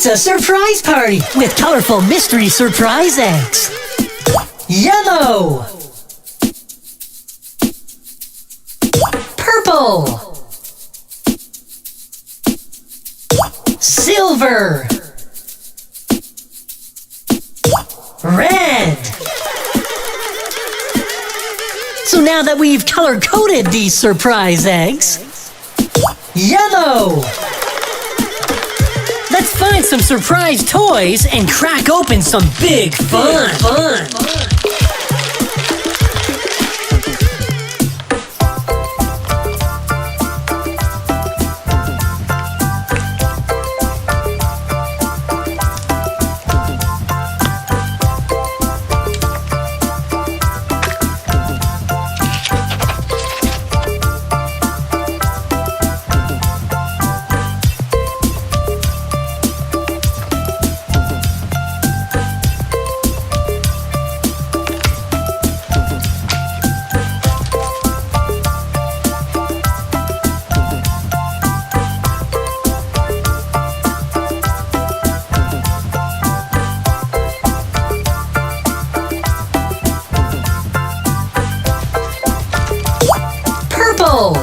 It's a surprise party with colorful mystery surprise eggs. Yellow. Purple. Silver. Red. So now that we've color-coded these surprise eggs, yellow. Let's find some surprise toys and crack open some big fun. Purple.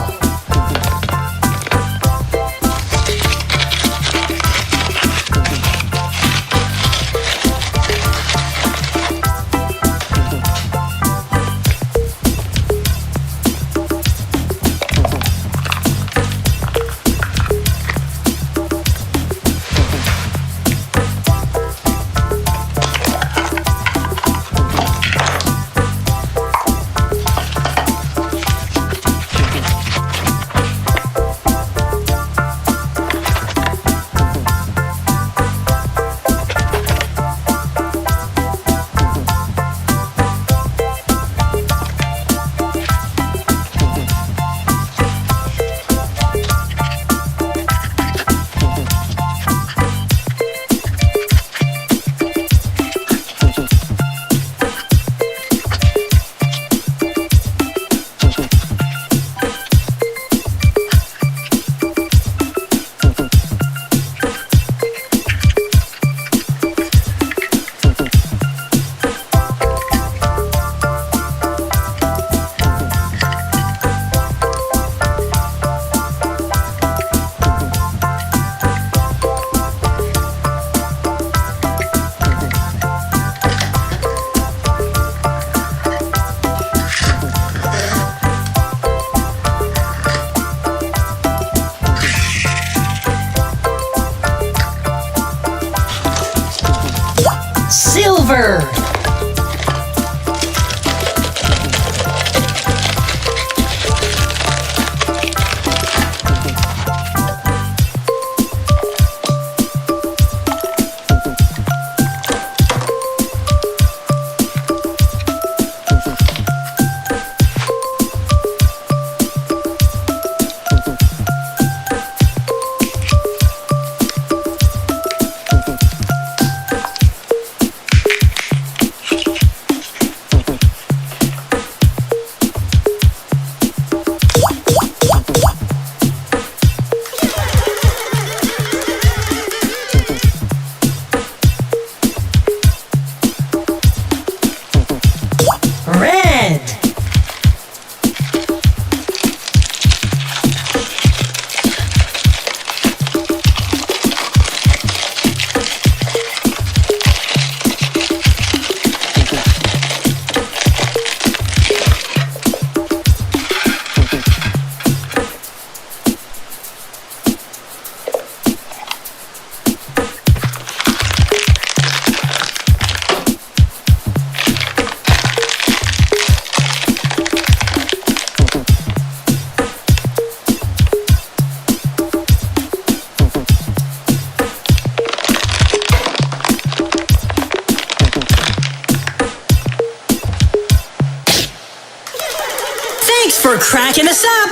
Silver. Red. Thanks for cracking us up.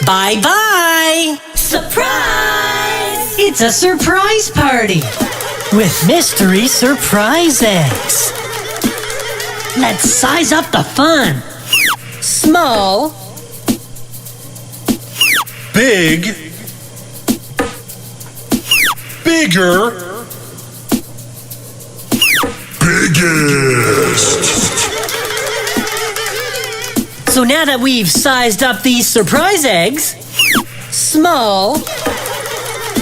Bye-bye. Surprise! It's a surprise party with mystery surprise eggs. Let's size up the fun. Small. Big. Bigger. Biggest. So now that we've sized up these surprise eggs, small,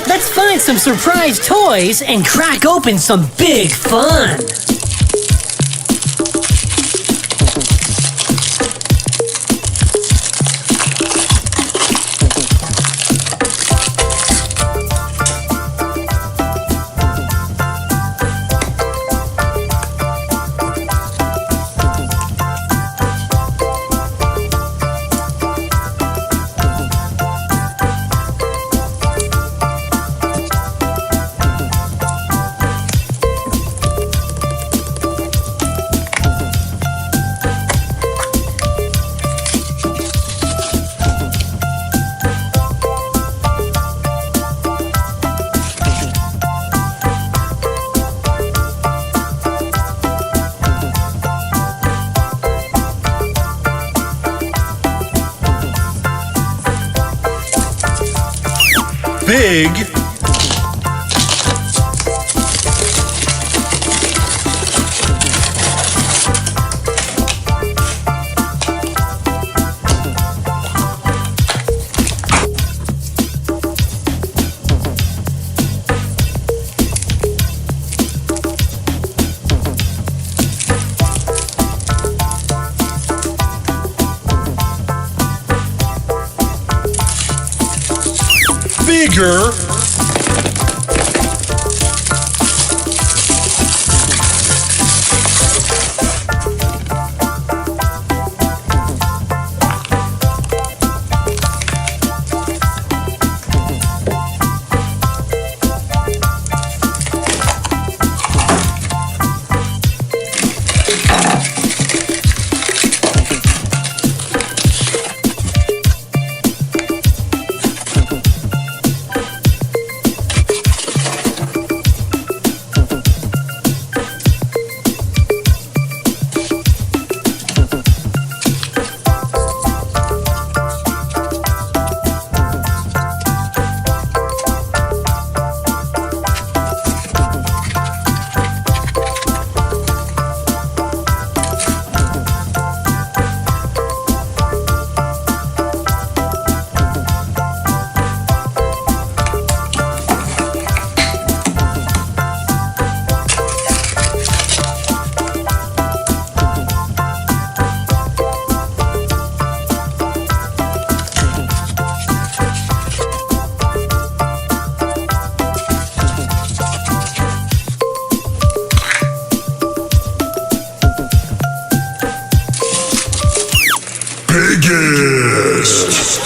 let's find some surprise toys and crack open some big fun. Big. Bigger. Biggest.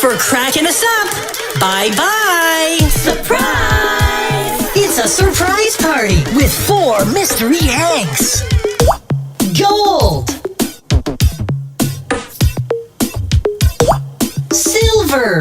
For cracking us up. Bye-bye. Surprise! It's a surprise party with 4 mystery eggs. Gold. Silver.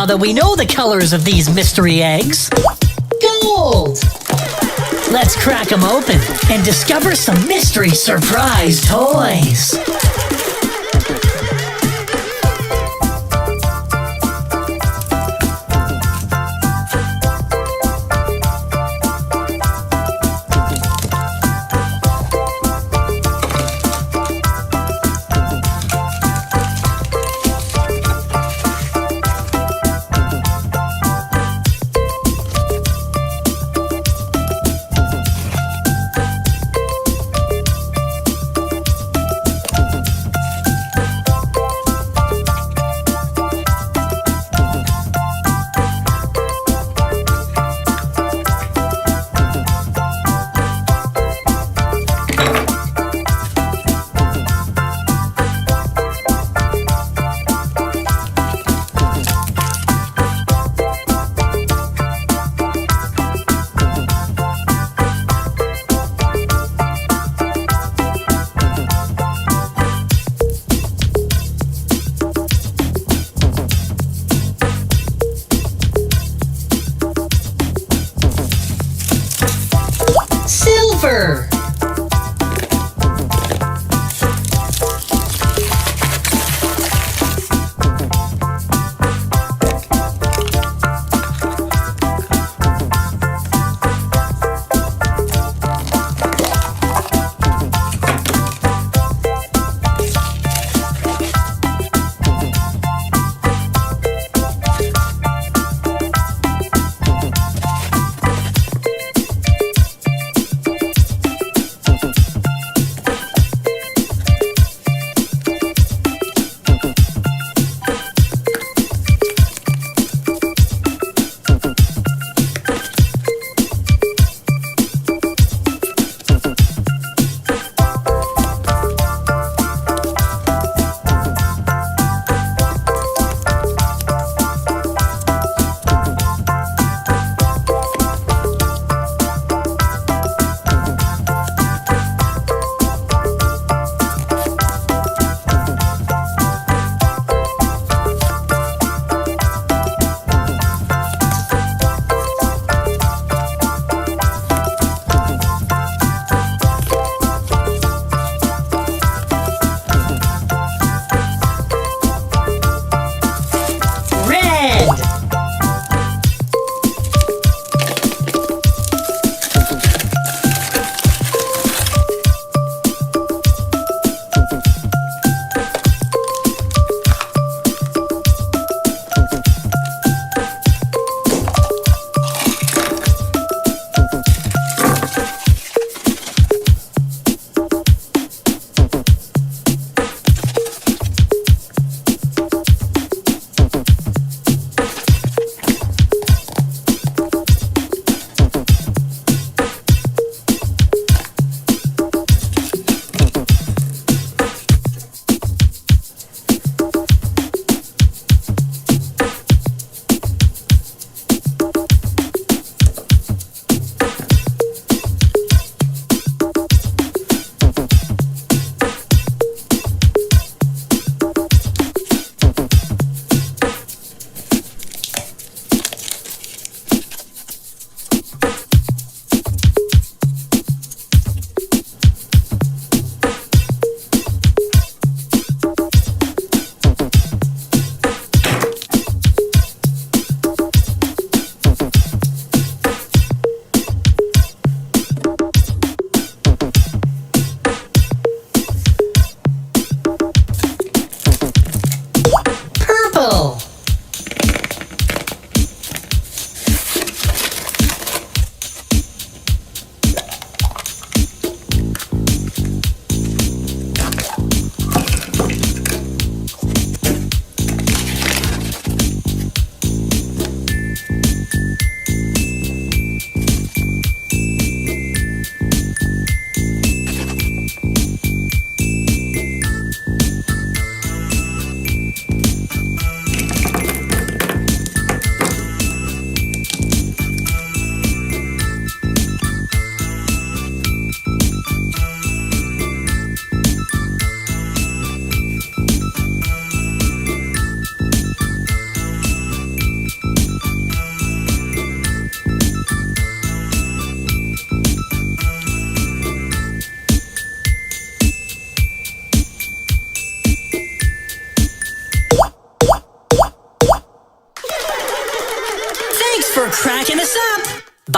that we know the colors of these mystery eggs, gold! Let's crack them open and discover some mystery surprise toys.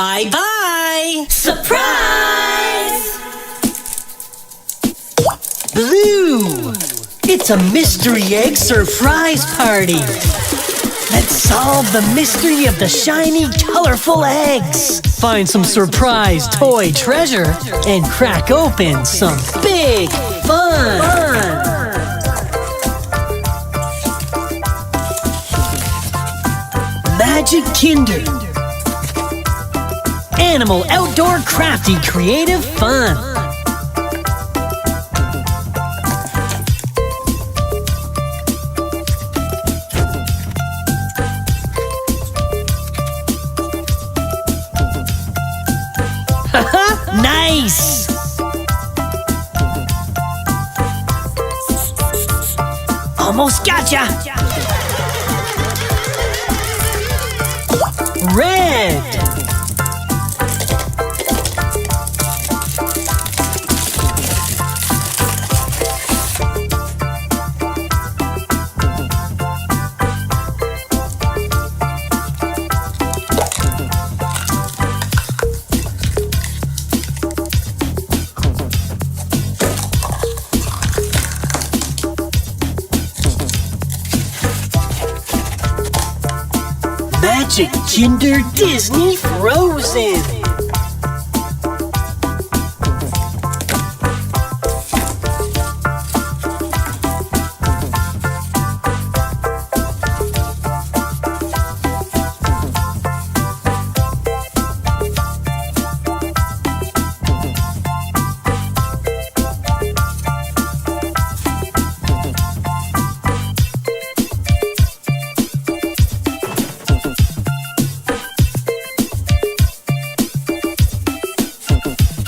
Bye-bye! Surprise! Blue! It's a mystery egg surprise party! Let's solve the mystery of the shiny, colorful eggs! Find some surprise toy treasure and crack open some big fun! Magic Kinder. Animal outdoor crafty creative fun. Haha, nice! Almost gotcha! Red! Magic Kinder Disney Frozen.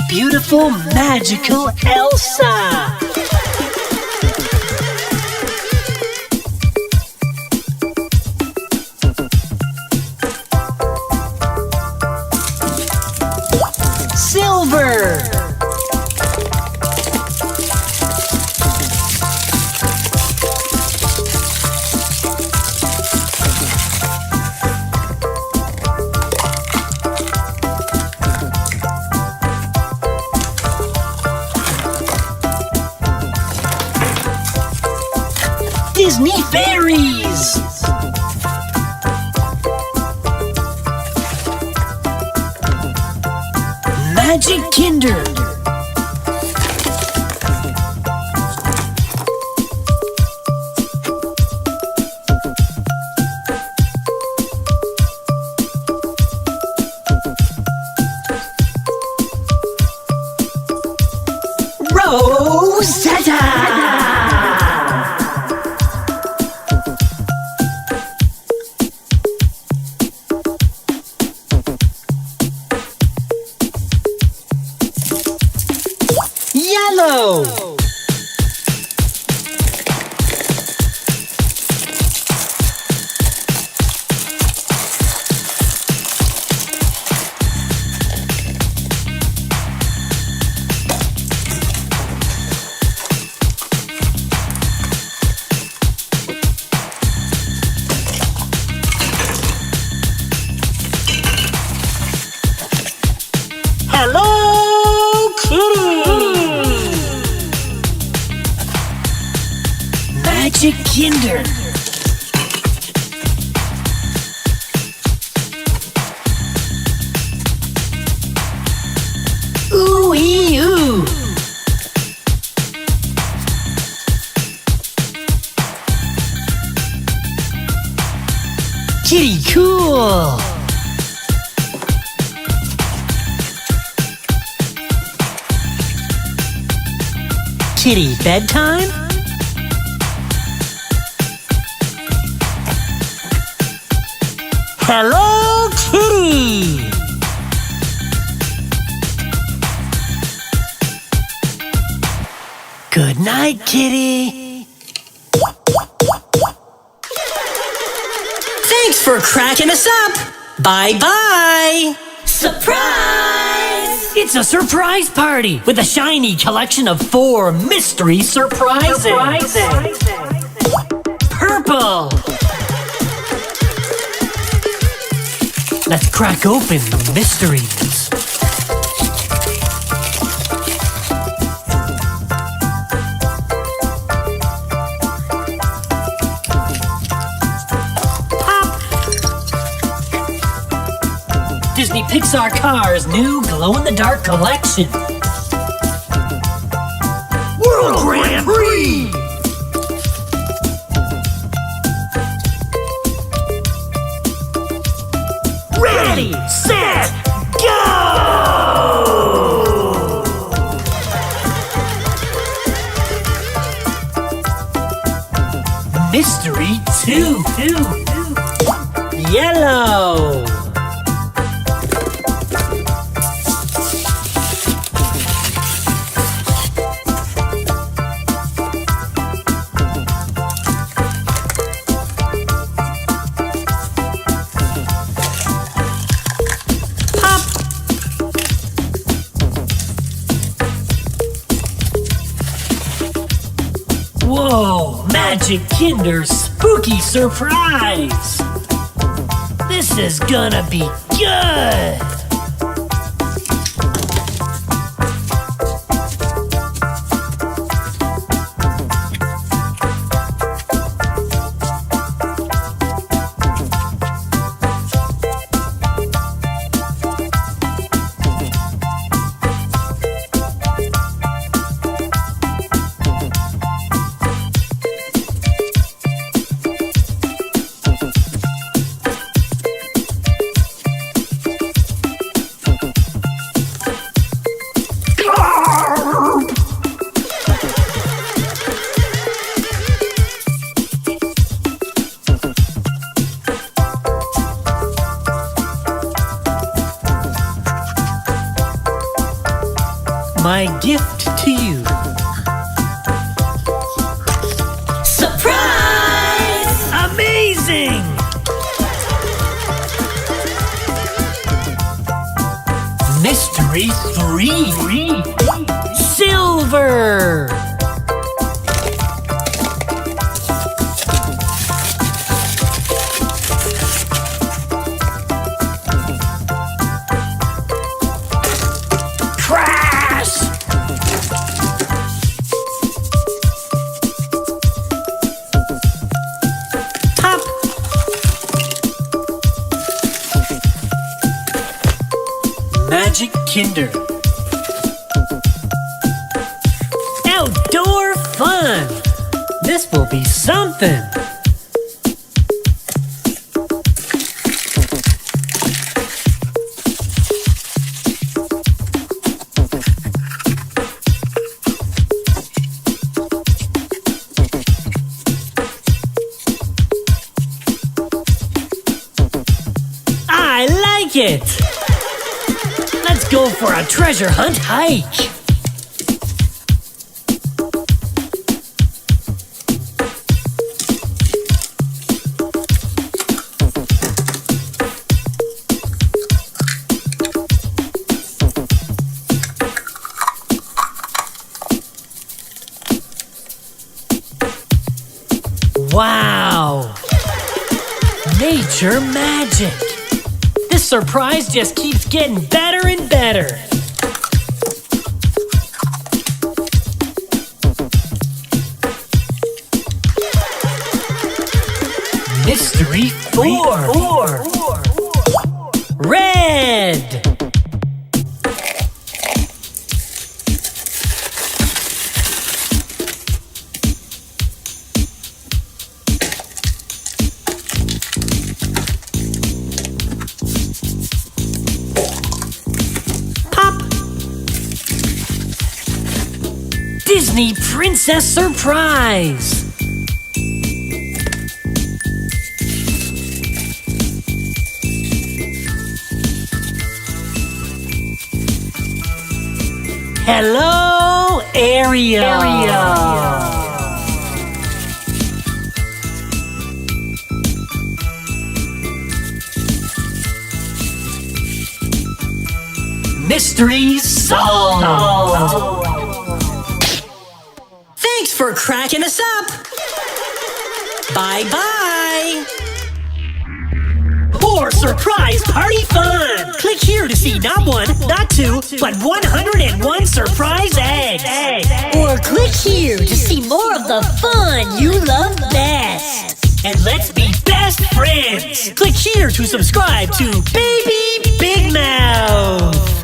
Beautiful, magical Elsa! Silver! Disney Fairies! Magic Kinder! Rosetta! Yellow! Hello, Kitty! Magic Kinder. Ooh-ee-oo. Kitty cool. Kitty bedtime? Hello, Kitty! Good night, Kitty. Thanks for cracking us up. Bye-bye. Surprise! It's a surprise party with a shiny collection of 4 mystery surprises. Purple. Let's crack open the mysteries. Disney Pixar Cars' new glow-in-the-dark collection. World Grand Prix! Ready, set, go! Mystery 2. Yellow. Whoa, Magic Kinder spooky surprise! This is gonna be good! My gift to you. Surprise! Amazing! Mystery 3. Silver! Crash! Top! Magic Kinder. Outdoor fun! This will be something! I like it! Let's go for a treasure hunt hike! Wow! Nature magic! This surprise just keeps getting better and better! Mystery 4. Red! Disney Princess Surprise! Hello, Ariel! Mystery solved! Thanks for cracking us up! Bye-bye! more surprise party fun. Click here to see not one, not two, but 101 surprise eggs. Or click here to see more of the fun you love best. And let's be best friends. Click here to subscribe to Baby Big Mouth.